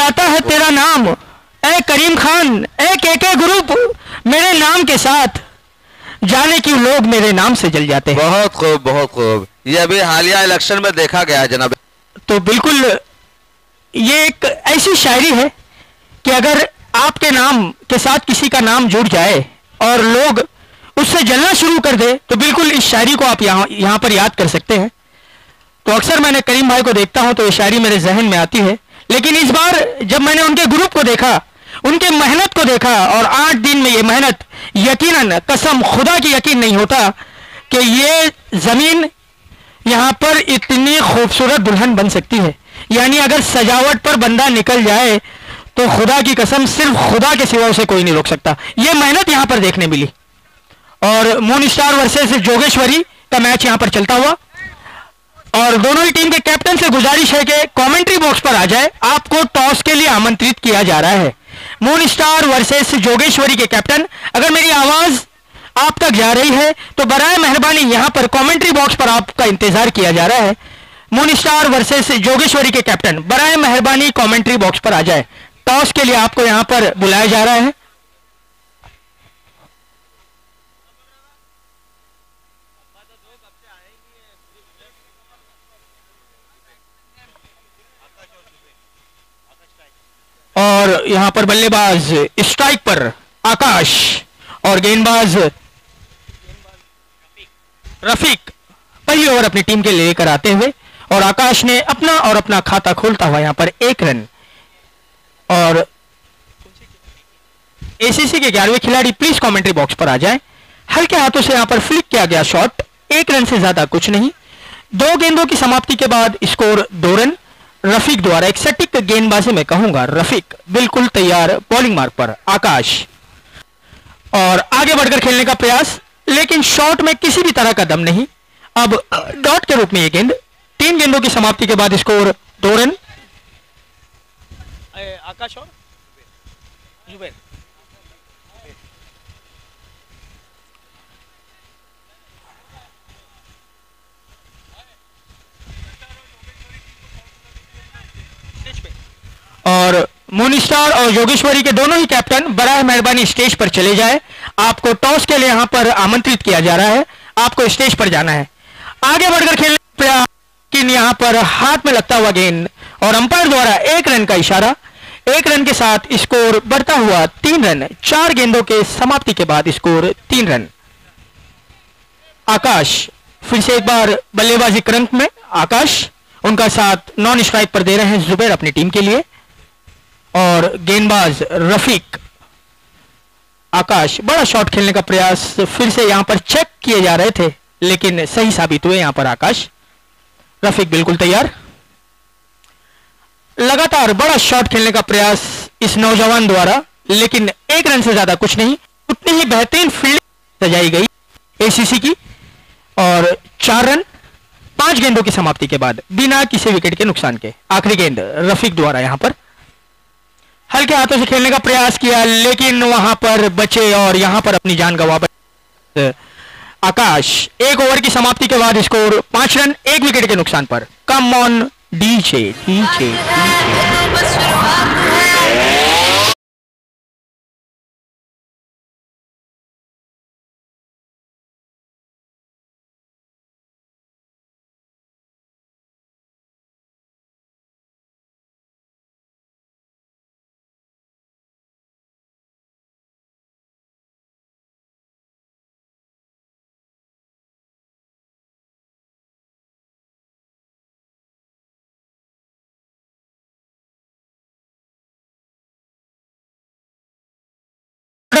आता है तेरा नाम, ए करीम खान, ए के ग्रुप, मेरे नाम के साथ जाने क्यों लोग मेरे नाम से जल जाते हैं। बहुत खूब, बहुत खूब। ये अभी हालिया इलेक्शन में देखा गया है जनाब। तो बिल्कुल ये एक ऐसी शायरी है कि अगर आपके नाम के साथ किसी का नाम जुड़ जाए और लोग उससे जलना शुरू कर दे तो बिल्कुल इस शायरी को आप यहाँ पर याद कर सकते हैं। तो अक्सर मैंने करीम भाई को देखता हूं तो ये शायरी मेरे जहन में आती है, लेकिन इस बार जब मैंने उनके ग्रुप को देखा, उनके मेहनत को देखा, और 8 दिन में ये मेहनत, यकीनन कसम खुदा की यकीन नहीं होता कि ये जमीन यहां पर इतनी खूबसूरत दुल्हन बन सकती है। यानी अगर सजावट पर बंदा निकल जाए तो खुदा की कसम सिर्फ खुदा के सिवा उसे कोई नहीं रोक सकता। ये मेहनत यहां पर देखने मिली। और मून स्टार वर्सेस जोगेश्वरी का मैच यहां पर चलता हुआ, और दोनों ही टीम के कैप्टन से गुजारिश है कि कमेंट्री बॉक्स पर आ जाए, आपको टॉस के लिए आमंत्रित किया जा रहा है। मून स्टार वर्सेस जोगेश्वरी के कैप्टन, अगर मेरी आवाज आप तक जा रही है तो बराए मेहरबानी यहां पर कमेंट्री बॉक्स पर आपका इंतजार किया जा रहा है। मून स्टार वर्सेस जोगेश्वरी के कैप्टन, बराए मेहरबानी कमेंट्री बॉक्स पर आ जाए, टॉस के लिए आपको यहां पर बुलाया जा रहा है। और यहां पर बल्लेबाज स्ट्राइक पर आकाश और गेंदबाज रफीक पहली ओवर अपनी टीम के लिए लेकर आते हुए, और आकाश ने अपना खाता खोलता हुआ यहां पर 1 रन। और एसीसी के 11वें खिलाड़ी प्लीज कमेंट्री बॉक्स पर आ जाएं। हल्के हाथों से यहां पर फ्लिक किया गया शॉट, 1 रन से ज्यादा कुछ नहीं। 2 गेंदों की समाप्ति के बाद स्कोर 2 रन। रफीक द्वारा एक सटीक गेंदबाजी में कहूंगा, रफीक बिल्कुल तैयार बॉलिंग मार्क पर आकाश, और आगे बढ़कर खेलने का प्रयास, लेकिन शॉट में किसी भी तरह का दम नहीं। अब डॉट के रूप में ये गेंद, 3 गेंदों की समाप्ति के बाद स्कोर 2 रन। आकाश और जुबैर, और मून स्टार और योगेश्वरी के दोनों ही कैप्टन बराह मेहरबानी स्टेज पर चले जाए। आपको टॉस के लिए यहां पर आमंत्रित किया जा रहा है, आपको स्टेज पर जाना है। आगे बढ़कर खेलने प्रयास, लेकिन यहां पर हाथ में लगता हुआ गेंद और अंपायर द्वारा 1 रन का इशारा। 1 रन के साथ स्कोर बढ़ता हुआ 3 रन। 4 गेंदों के समाप्ति के बाद स्कोर 3 रन। आकाश फिर से एक बार बल्लेबाजी क्रम में, आकाश उनका साथ नॉन स्ट्राइक पर दे रहे हैं जुबैर अपनी टीम के लिए, और गेंदबाज रफीक। आकाश बड़ा शॉट खेलने का प्रयास फिर से यहां पर चेक किए जा रहे थे, लेकिन सही साबित हुए यहां पर आकाश। रफीक बिल्कुल तैयार। लगातार बड़ा शॉट खेलने का प्रयास इस नौजवान द्वारा, लेकिन 1 रन से ज्यादा कुछ नहीं। उतनी ही बेहतरीन फील्डिंग सजाई गई एसीसी की, और 4 रन 5 गेंदों की समाप्ति के बाद बिना किसी विकेट के नुकसान के। आखिरी गेंद रफीक द्वारा यहां पर हल्के हाथों से खेलने का प्रयास किया, लेकिन वहां पर बचे और यहां पर अपनी जान गंवा बैठे आकाश। 1 ओवर की समाप्ति के बाद स्कोर 5 रन 1 विकेट के नुकसान पर। Come on DJ DJ DJ.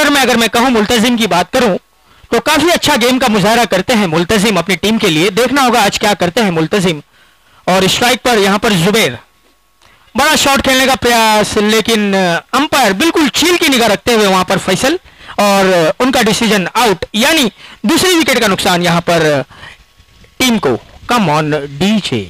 में अगर मैं कहूं मुल्तजिम की बात करूं तो काफी अच्छा गेम का मुजाहरा करते हैं मुल्तजिम अपनी टीम के लिए। देखना होगा आज क्या करते हैं मुल्तजिम। और स्ट्राइक पर यहां पर जुबैर, बड़ा शॉट खेलने का प्रयास, लेकिन अंपायर बिल्कुल चील की निगाह रखते हुए वहां पर फैसल, और उनका डिसीजन आउट, यानी दूसरी विकेट का नुकसान यहां पर टीम को। Come on DJ.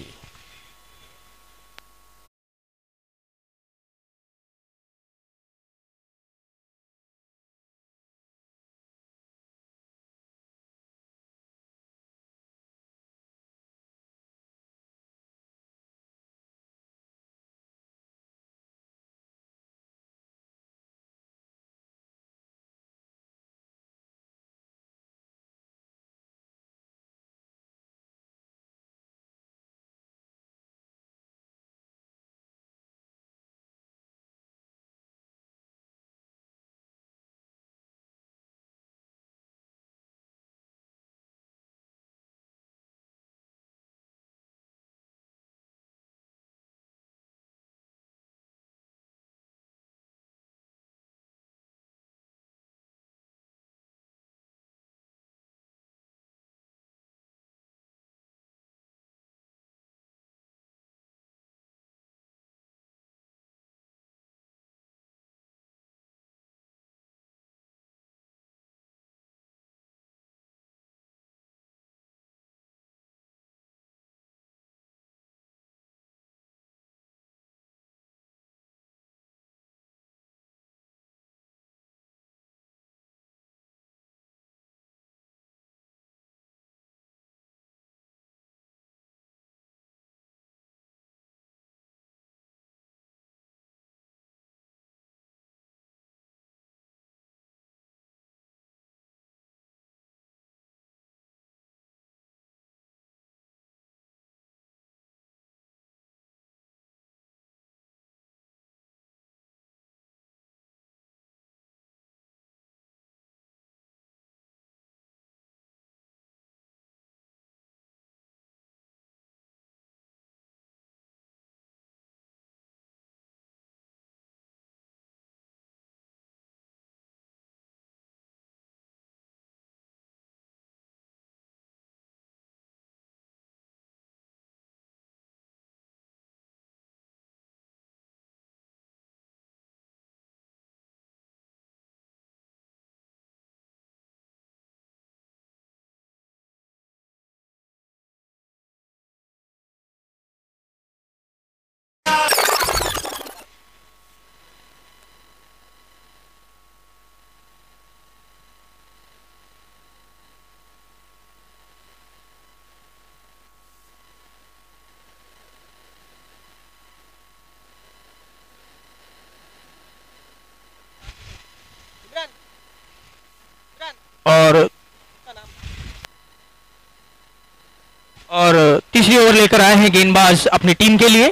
तीसरी ओवर लेकर आए हैं गेंदबाज अपनी टीम के लिए,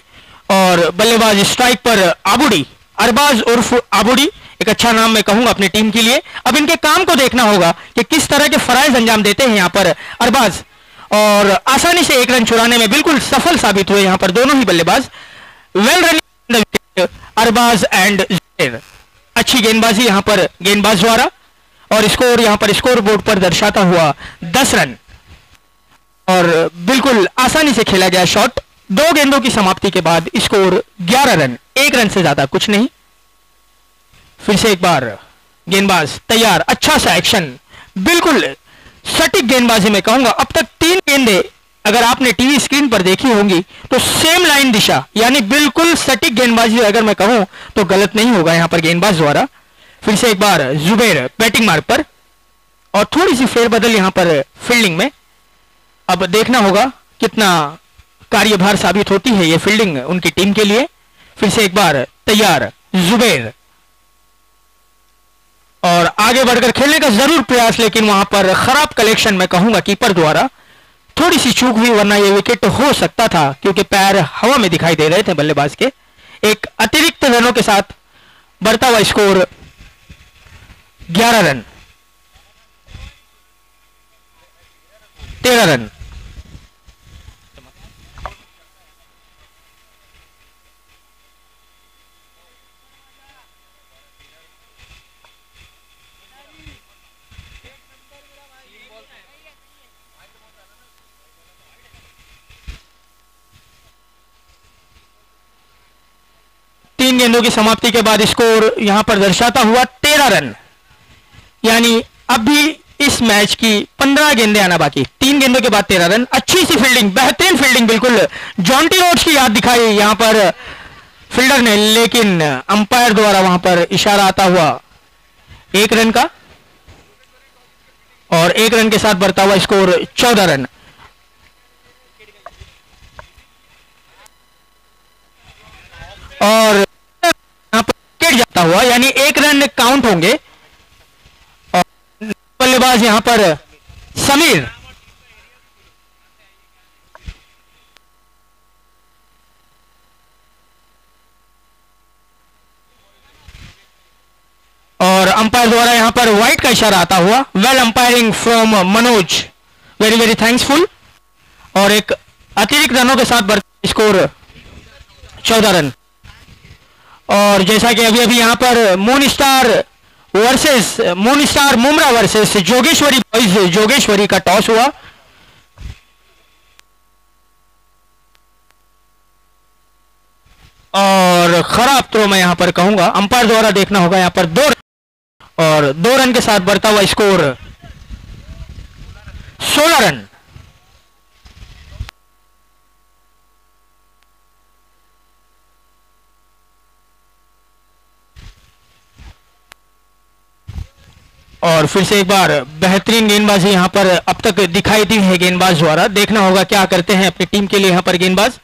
और बल्लेबाज स्ट्राइक पर आबुडी, अरबाज उर्फ आबुडी, एक अच्छा नाम मैं कहूंगा अपनी टीम के लिए। अब इनके काम को देखना होगा कि किस तरह के फराइज अंजाम देते हैं यहाँ पर अरबाज, और आसानी से एक रन चुराने में बिल्कुल सफल साबित हुए यहाँ पर दोनों ही बल्लेबाज। Well running Arbaaz and Zubair, अच्छी गेंदबाजी यहाँ पर गेंदबाज द्वारा, और स्कोर यहाँ पर स्कोर बोर्ड पर दर्शाता हुआ 10 रन, और बिल्कुल आसानी से खेला गया शॉट। 2 गेंदों की समाप्ति के बाद स्कोर 11 रन, 1 रन से ज्यादा कुछ नहीं। फिर से एक बार गेंदबाज तैयार, अच्छा सा एक्शन, बिल्कुल सटीक गेंदबाजी मैं कहूंगा। अब तक 3 गेंदें अगर आपने टीवी स्क्रीन पर देखी होंगी तो सेम लाइन दिशा, यानी बिल्कुल सटीक गेंदबाजी अगर मैं कहूं तो गलत नहीं होगा यहां पर गेंदबाज द्वारा। फिर से एक बार जुबैर बैटिंग मार्ग पर, और थोड़ी सी फेरबदल यहां पर फील्डिंग में। अब देखना होगा कितना कार्यभार साबित होती है ये फील्डिंग उनकी टीम के लिए। फिर से एक बार तैयार जुबैर, और आगे बढ़कर खेलने का जरूर प्रयास, लेकिन वहां पर खराब कलेक्शन मैं कहूंगा कीपर द्वारा, थोड़ी सी चूक हुई, वरना ये विकेट हो सकता था क्योंकि पैर हवा में दिखाई दे रहे थे बल्लेबाज के। एक अतिरिक्त रनों के साथ बढ़ता हुआ स्कोर 11 रन, 13 रन। तीन गेंदों की समाप्ति के बाद स्कोर यहां पर दर्शाता हुआ 13 रन, यानी अब भी इस मैच की 15 गेंदें आना बाकी। 3 गेंदों के बाद 13 रन। अच्छी सी फील्डिंग, बेहतरीन फील्डिंग, बिल्कुल जॉन्टी रोड्स की याद दिखाई यहां पर फील्डर ने, लेकिन अंपायर द्वारा वहां पर इशारा आता हुआ 1 रन का, और 1 रन के साथ बढ़ता हुआ स्कोर 14 रन। और यहां पर विकेट जाता हुआ, यानी 1 रन काउंट होंगे, और बल्लेबाज यहां पर समीर, और अंपायर द्वारा यहां पर व्हाइट का इशारा आता हुआ। Well umpiring from Manoj, very very thanksful. और एक अतिरिक्त रनों के साथ बढ़ता स्कोर 14 रन। और जैसा कि अभी अभी यहां पर moon star Mumbra versus Jogeshwari boys, Jogeshwari का टॉस हुआ, और खराब थ्रो मैं यहां पर कहूंगा, अंपायर द्वारा देखना होगा यहां पर 2 और 2 रन के साथ बढ़ता हुआ स्कोर 16 रन। और फिर से एक बार बेहतरीन गेंदबाजी यहां पर अब तक दिखाई दी है गेंदबाज द्वारा। देखना होगा क्या करते हैं अपनी टीम के लिए यहां पर गेंदबाज।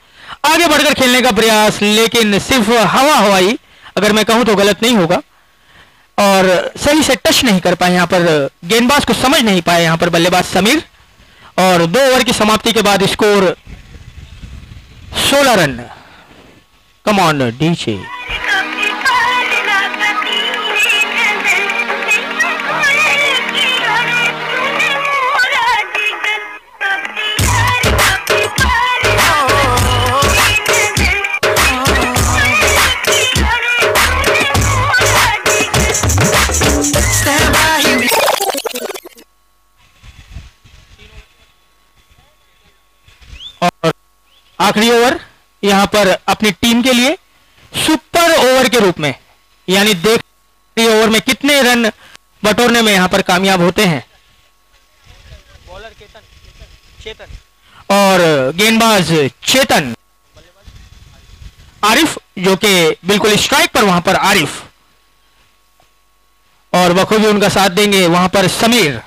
आगे बढ़कर खेलने का प्रयास, लेकिन सिर्फ हवाई अगर मैं कहूं तो गलत नहीं होगा, और सही से टच नहीं कर पाए यहां पर गेंदबाज को, समझ नहीं पाए यहां पर बल्लेबाज समीर। और 2 ओवर की समाप्ति के बाद score 16 run. Come on DJ. और आखिरी ओवर यहां पर अपनी टीम के लिए सुपर ओवर के रूप में, यानी देख ओवर में कितने रन बटोरने में यहां पर कामयाब होते हैं। बॉलर चेतन और गेंदबाज चेतन, आरिफ जो कि बिल्कुल स्ट्राइक पर वहां पर आरिफ, और बखूबी उनका साथ देंगे वहां पर समीर।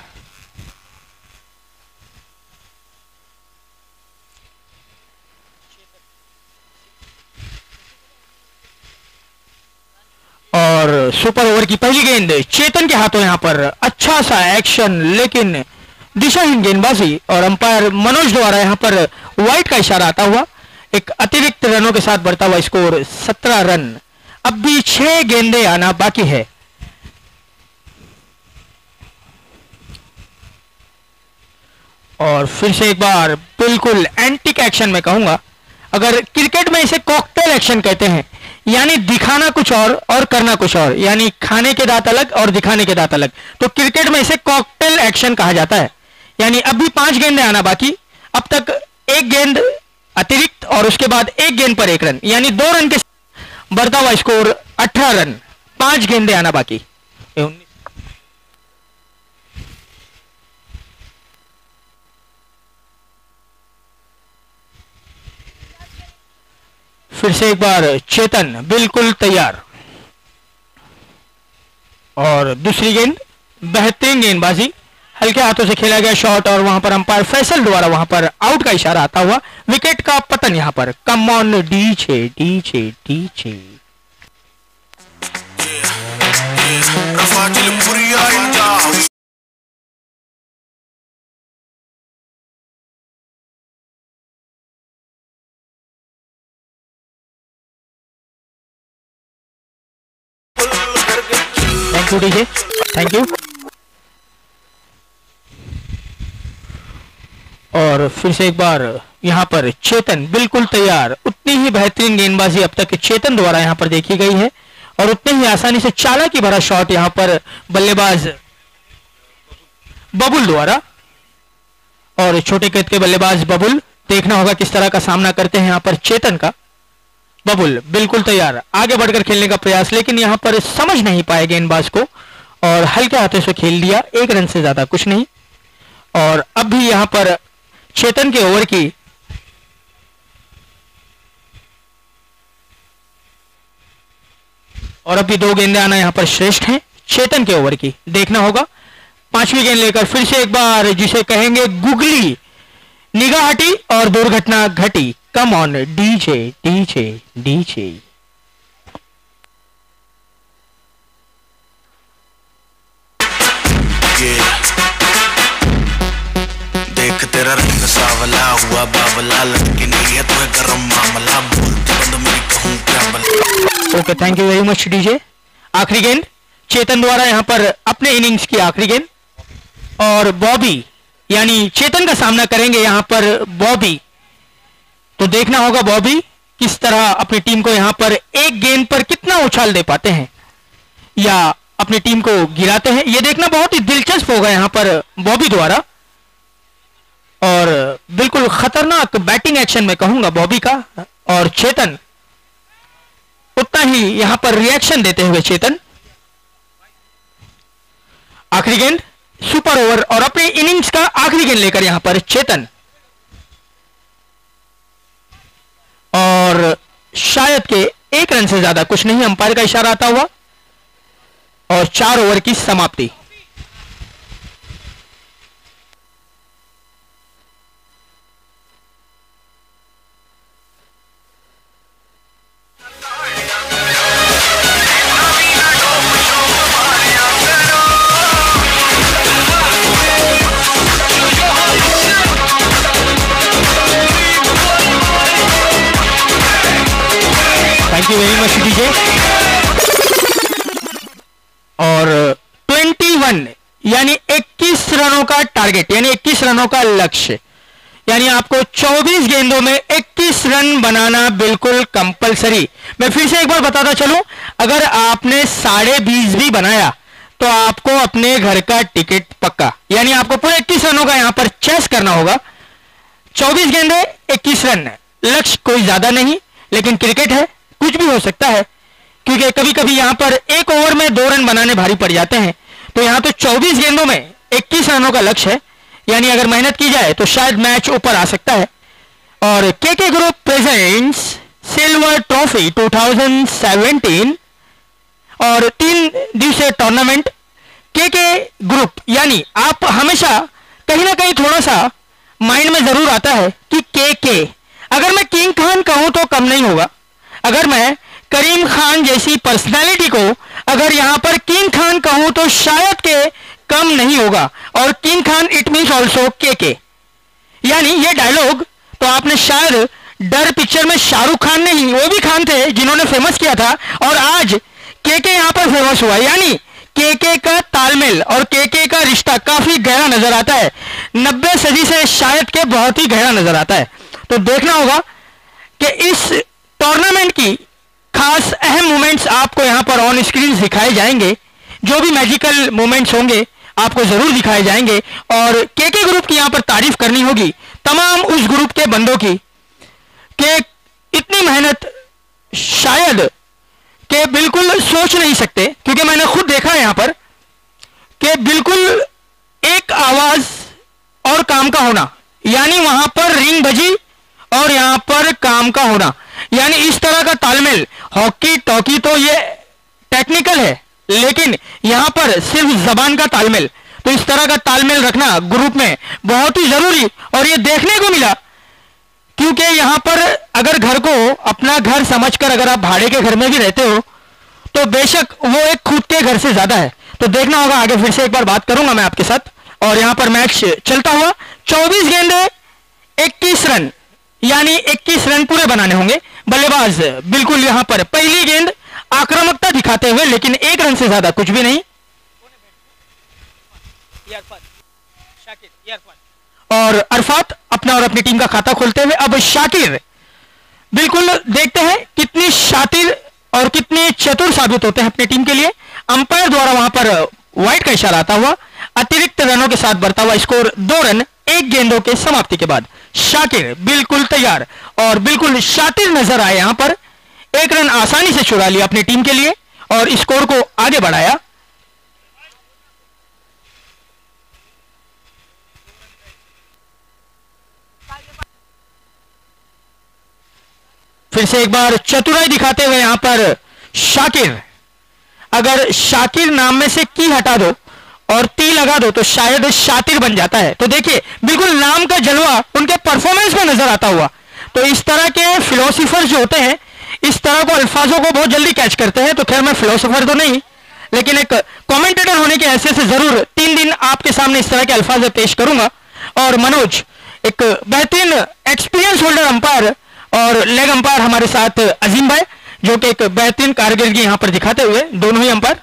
और सुपर ओवर की पहली गेंद चेतन के हाथों, यहां पर अच्छा सा एक्शन, लेकिन दिशाहीन गेंदबाजी, और अंपायर मनोज द्वारा यहां पर व्हाइट का इशारा आता हुआ एक अतिरिक्त रनों के साथ बढ़ता हुआ स्कोर 17 रन। अब भी 6 गेंदें आना बाकी है। और फिर से एक बार बिल्कुल एंटिक एक्शन में कहूंगा, अगर क्रिकेट में इसे कॉकटेल एक्शन कहते हैं, यानी दिखाना कुछ और करना कुछ और, यानी खाने के दांत अलग और दिखाने के दांत अलग, तो क्रिकेट में इसे कॉकटेल एक्शन कहा जाता है। यानी अब भी 5 गेंदें आना बाकी, अब तक 1 गेंद अतिरिक्त और उसके बाद 1 गेंद पर 1 रन, यानी 2 रन के बढ़ता हुआ स्कोर 18 रन। 5 गेंदें आना बाकी। फिर से एक बार चेतन बिल्कुल तैयार, और दूसरी गेंद बेहतरीन गेंदबाजी, हल्के हाथों से खेला गया शॉट और वहां पर अंपायर फैसल द्वारा वहां पर आउट का इशारा आता हुआ विकेट का पतन। यहां पर come on DJ DJ DJ. Thank you DJ, thank you. और फिर से एक बार यहां पर चेतन बिल्कुल तैयार। उतनी ही बेहतरीन गेंदबाजी अब तक चेतन द्वारा यहां पर देखी गई है और उतने ही आसानी से चालाकी भरा शॉट यहां पर बल्लेबाज बबुल द्वारा, और छोटे कद के बल्लेबाज बबुल, देखना होगा किस तरह का सामना करते हैं यहां पर चेतन का। बबुल बिल्कुल तैयार, आगे बढ़कर खेलने का प्रयास, लेकिन यहां पर समझ नहीं पाए गेंदबाज को और हल्के हाथों से खेल दिया। 1 रन से ज्यादा कुछ नहीं। और अब भी यहां पर चेतन के ओवर की और अब भी 2 गेंदें आना यहां पर श्रेष्ठ हैं चेतन के ओवर की। देखना होगा 5वीं गेंद लेकर फिर से एक बार जिसे कहेंगे गुगली, निगाह हटी और दुर्घटना घटी। Come on DJ DJ DJ. देख तेरा रंग सावला हुआ बावला, लड़की नहीं है तो गरम मामला, बोलते बंद मेरी कहूं क्या बल। Okay, thank you very much DJ. आखिरी गेंद चेतन द्वारा यहां पर अपने इनिंग्स की आखिरी गेंद, और बॉबी यानी चेतन का सामना करेंगे यहां पर बॉबी। तो देखना होगा बॉबी किस तरह अपनी टीम को यहां पर 1 गेंद पर कितना उछाल दे पाते हैं या अपनी टीम को गिराते हैं। यह देखना बहुत ही दिलचस्प होगा यहां पर बॉबी द्वारा, और बिल्कुल खतरनाक बैटिंग एक्शन में कहूंगा बॉबी का। और चेतन उतना ही यहां पर रिएक्शन देते हुए चेतन। आखिरी गेंद सुपर ओवर और अपने इनिंग्स का आखिरी गेंद लेकर यहां पर चेतन, और शायद के 1 रन से ज्यादा कुछ नहीं, अंपायर का इशारा आता हुआ, और 4 ओवर की समाप्ति। Thank you very much DJ. और 21 यानी 21 रनों का टारगेट, यानी 21 रनों का लक्ष्य, यानी आपको 24 गेंदों में 21 रन बनाना बिल्कुल कंपलसरी। मैं फिर से एक बार बताता चलूं, अगर आपने 20.5 भी बनाया तो आपको अपने घर का टिकट पक्का, यानी आपको पूरे 21 रनों का यहां पर चेस करना होगा। 24 गेंदे 21 रन, लक्ष्य कोई ज्यादा नहीं, लेकिन क्रिकेट है, कुछ भी हो सकता है, क्योंकि कभी कभी यहां पर 1 ओवर में 2 रन बनाने भारी पड़ जाते हैं। तो यहां तो 24 गेंदों में 21 रनों का लक्ष्य है, यानी अगर मेहनत की जाए तो शायद मैच ऊपर आ सकता है। और KK group presents silver trophy 2017 और 3 दिवसीय टूर्नामेंट। केके ग्रुप यानी आप हमेशा कहीं ना कहीं थोड़ा सा माइंड में जरूर आता है कि केके, अगर मैं किंग खान कहूं तो कम नहीं होगा, अगर मैं करीम खान जैसी पर्सनालिटी को अगर यहां पर किंग खान कहूं तो शायद के कम नहीं होगा, और king Khan it means also KK. यानी ये डायलॉग तो आपने शायद डर पिक्चर में शाहरुख खान नहीं, वो भी खान थे जिन्होंने फेमस किया था, और आज के यहाँ पर फेमस हुआ। यानी के का तालमेल और के का रिश्ता काफी गहरा नजर आता है, 90 सदी से शायद के बहुत ही गहरा नजर आता है। तो देखना होगा कि इस टूर्नामेंट की खास अहम मोमेंट्स आपको यहां पर ऑन स्क्रीन दिखाए जाएंगे, जो भी मैजिकल मोमेंट्स होंगे आपको जरूर दिखाए जाएंगे। और के ग्रुप की यहां पर तारीफ करनी होगी तमाम उस ग्रुप के बंदों की कि इतनी मेहनत शायद कि बिल्कुल सोच नहीं सकते, क्योंकि मैंने खुद देखा यहां पर कि बिल्कुल एक आवाज और काम का होना, यानी वहां पर रिंग बजी और यहां पर काम का होना, यानी इस तरह का तालमेल। हॉकी टॉकी तो ये टेक्निकल है, लेकिन यहां पर सिर्फ जबान का तालमेल। तो इस तरह का तालमेल रखना ग्रुप में बहुत ही जरूरी, और ये देखने को मिला क्योंकि यहां पर अगर घर को अपना घर समझकर अगर आप भाड़े के घर में भी रहते हो तो बेशक वो एक खुद के घर से ज्यादा है। तो देखना होगा, आगे फिर से एक बार बात करूंगा मैं आपके साथ। और यहां पर मैच चलता हुआ 24 गेंदे 21 रन, यानी 21 रन पूरे बनाने होंगे। बल्लेबाज बिल्कुल यहां पर पहली गेंद आक्रामकता दिखाते हुए, लेकिन 1 रन से ज्यादा कुछ भी नहीं। और अरफात अपना और अपनी टीम का खाता खोलते हुए अब शाकिर बिल्कुल देखते हैं कितनी शातिर और कितने चतुर साबित होते हैं अपनी टीम के लिए। अंपायर द्वारा वहां पर वाइड का इशारा आता हुआ अतिरिक्त रनों के साथ बढ़ता हुआ स्कोर 2 रन 1 गेंदों के समाप्ति के बाद। शाकिर बिल्कुल तैयार और बिल्कुल शातिर नजर आए, यहां पर 1 रन आसानी से छुड़ा लिया अपनी टीम के लिए और स्कोर को आगे बढ़ाया। फिर से एक बार चतुराई दिखाते हुए यहां पर शाकिर, अगर शाकिर नाम में से की हटा दो और ती लगा दो तो शायद शातिर बन जाता है। तो देखिए बिल्कुल नाम का जलवा उनके परफॉर्मेंस में नजर आता हुआ। तो इस तरह के फिलोसोफर जो होते हैं इस तरह को अल्फाजों को बहुत जल्दी कैच करते हैं। तो खैर मैं फिलोसोफर तो नहीं, लेकिन एक कमेंटेटर होने की हैसियत से जरूर 3 दिन आपके सामने इस तरह के अल्फाज पेश करूंगा। और मनोज एक बेहतरीन एक्सपीरियंस होल्डर अंपायर और लेग अंपायर हमारे साथ अजीम भाई, जो कि एक बेहतरीन कारकर्दगी यहां पर दिखाते हुए, दोनों ही अंपायर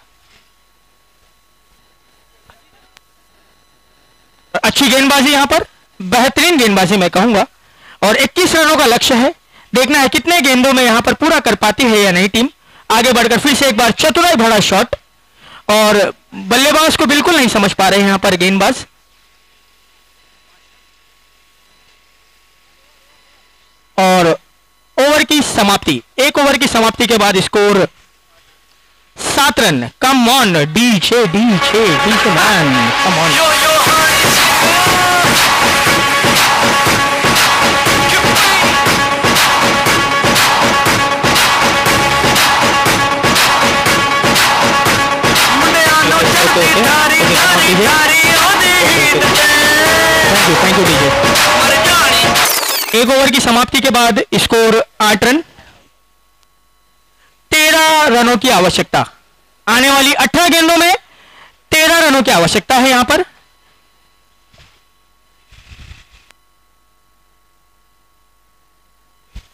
अच्छी गेंदबाजी, यहां पर बेहतरीन गेंदबाजी मैं कहूंगा। और 21 रनों का लक्ष्य है, देखना है कितने गेंदों में यहां पर पूरा कर पाती है या नहीं टीम। आगे बढ़कर फिर से एक बार चतुराई भरा शॉट, और बल्लेबाज को बिल्कुल नहीं समझ पा रहे यहां पर गेंदबाज। और ओवर की समाप्ति, 1 ओवर की समाप्ति के बाद score 7 run. Come on DJ man, come on. Thank you DJ. 1 over की समाप्ति के बाद स्कोर 8 रन, 13 रनों की आवश्यकता। आने वाली 18 गेंदों में 13 रनों की आवश्यकता है यहां पर।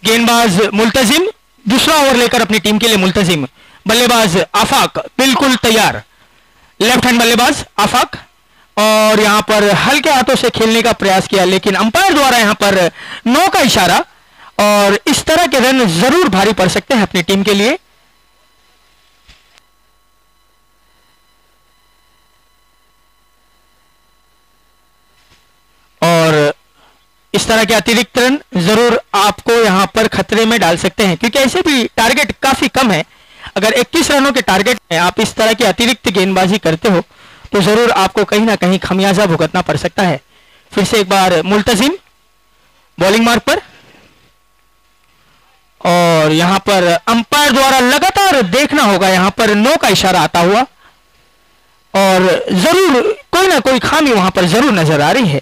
गेंदबाज मुल्तजिम दूसरा ओवर लेकर अपनी टीम के लिए मुल्तजिम। बल्लेबाज आफाक बिल्कुल तैयार, लेफ्ट हैंड बल्लेबाज आफाक, और यहां पर हल्के हाथों से खेलने का प्रयास किया, लेकिन अंपायर द्वारा यहां पर नो का इशारा। और इस तरह के रन जरूर भारी पड़ सकते हैं अपनी टीम के लिए। और इस तरह के अतिरिक्त रन जरूर आपको यहां पर खतरे में डाल सकते हैं, क्योंकि ऐसे भी टारगेट काफी कम है। अगर 21 रनों के टारगेट में आप इस तरह की अतिरिक्त गेंदबाजी करते हो तो जरूर आपको कहीं ना कहीं खमियाजा भुगतना पड़ सकता है। फिर से एक बार मुल्तजिम बॉलिंग मार्क पर, और यहां पर अंपायर द्वारा लगातार देखना होगा यहां पर नो का इशारा आता हुआ, और जरूर कोई ना कोई खामी वहां पर जरूर नजर आ रही है।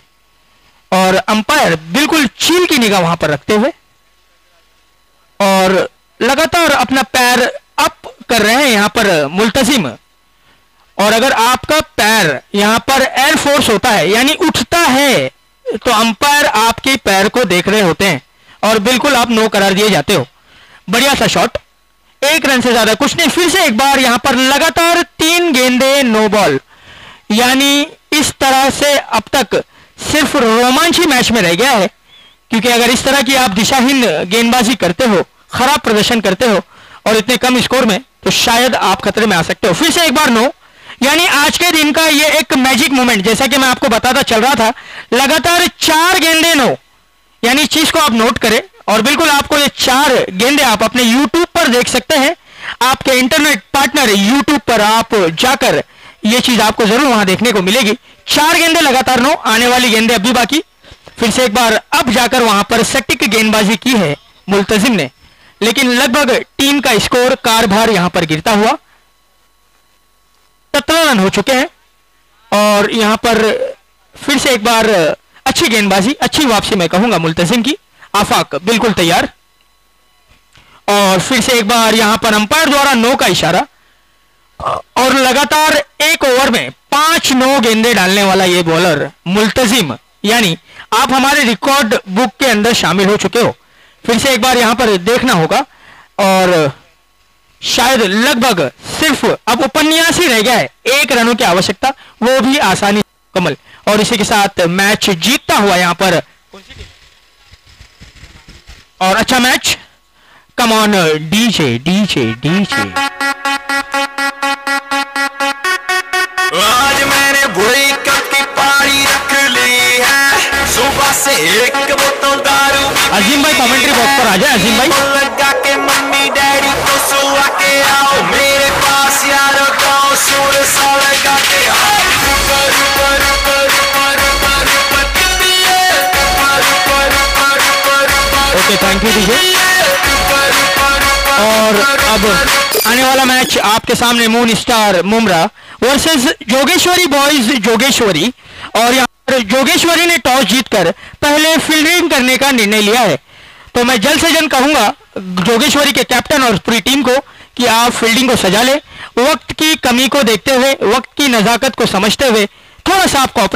और अंपायर बिल्कुल चील की निगाह वहां पर रखते हुए और लगातार अपना पैर अप कर रहे हैं यहां पर मुल्तजिम। और अगर आपका पैर यहां पर एयर फोर्स होता है, यानी उठता है तो अंपायर आपके पैर को देख रहे होते हैं और बिल्कुल आप नो करार दिए जाते हो। बढ़िया सा शॉट, 1 रन से ज्यादा कुछ नहीं। फिर से एक बार यहां पर लगातार 3 गेंदे नो बॉल, यानी इस तरह से अब तक सिर्फ रोमांच ही मैच में रह गया है, क्योंकि अगर इस तरह की आप दिशाहीन गेंदबाजी करते हो, खराब प्रदर्शन करते हो और इतने कम स्कोर में, तो शायद आप खतरे में आ सकते हो। फिर से एक बार नो, यानी आज के दिन का ये एक मैजिक मोमेंट, जैसा कि मैं आपको बताता चल रहा था, लगातार 4 गेंदे नो, यानी इस चीज को आप नोट करें और बिल्कुल आपको ये 4 गेंदे आप अपने YouTube पर देख सकते हैं। आपके इंटरनेट पार्टनर YouTube पर आप जाकर ये चीज आपको जरूर वहां देखने को मिलेगी। 4 गेंदे लगातार नो, आने वाली गेंदे अभी बाकी। फिर से एक बार अब जाकर वहां पर सटीक गेंदबाजी की है मुल्तजिम ने, लेकिन लगभग टीम का स्कोर कारभार यहां पर गिरता हुआ 17 रन हो चुके हैं। और यहां पर फिर से एक बार अच्छी गेंदबाजी, अच्छी वापसी मैं कहूंगा मुल्तजिम की। आफाक बिल्कुल तैयार, और फिर से एक बार यहां पर अंपायर द्वारा नो का इशारा, और लगातार 1 ओवर में 5 नो गेंदे डालने वाला ये बॉलर मुल्तजिम, यानी आप हमारे रिकॉर्ड बुक के अंदर शामिल हो चुके हो। फिर से एक बार यहां पर देखना होगा, और शायद लगभग सिर्फ अब उपन्यास ही रह गया है, 1 रनों की आवश्यकता, वो भी आसानी कमल। और इसी के साथ मैच जीतता हुआ यहां पर, और अच्छा match, come on DJ DJ DJ. आज मैंने बुरी कप की पारी रख ली है, सुबह से 1 बोतल दारू। अजीम भाई कमेंट्री बॉक्स पर आ जाए। अजीम भाई लगा के मम्मी डैडी को सुला के आओ मेरे पास यार, गाँव सुर सा लगा के आओ। Okay, thank you DJ. और अब आने वाला मैच आपके सामने moon star Mumbra versus Jogeshwari boys Jogeshwari, और यहाँ पर जोगेश्वरी ने टॉस जीतकर पहले फील्डिंग करने का निर्णय लिया है। तो मैं जल्द से जल्द कहूंगा जोगेश्वरी के कैप्टन और पूरी टीम को कि आप फील्डिंग को सजा ले, वक्त की कमी को देखते हुए, वक्त की नजाकत को समझते हुए थोड़ा सा आप कॉपरेट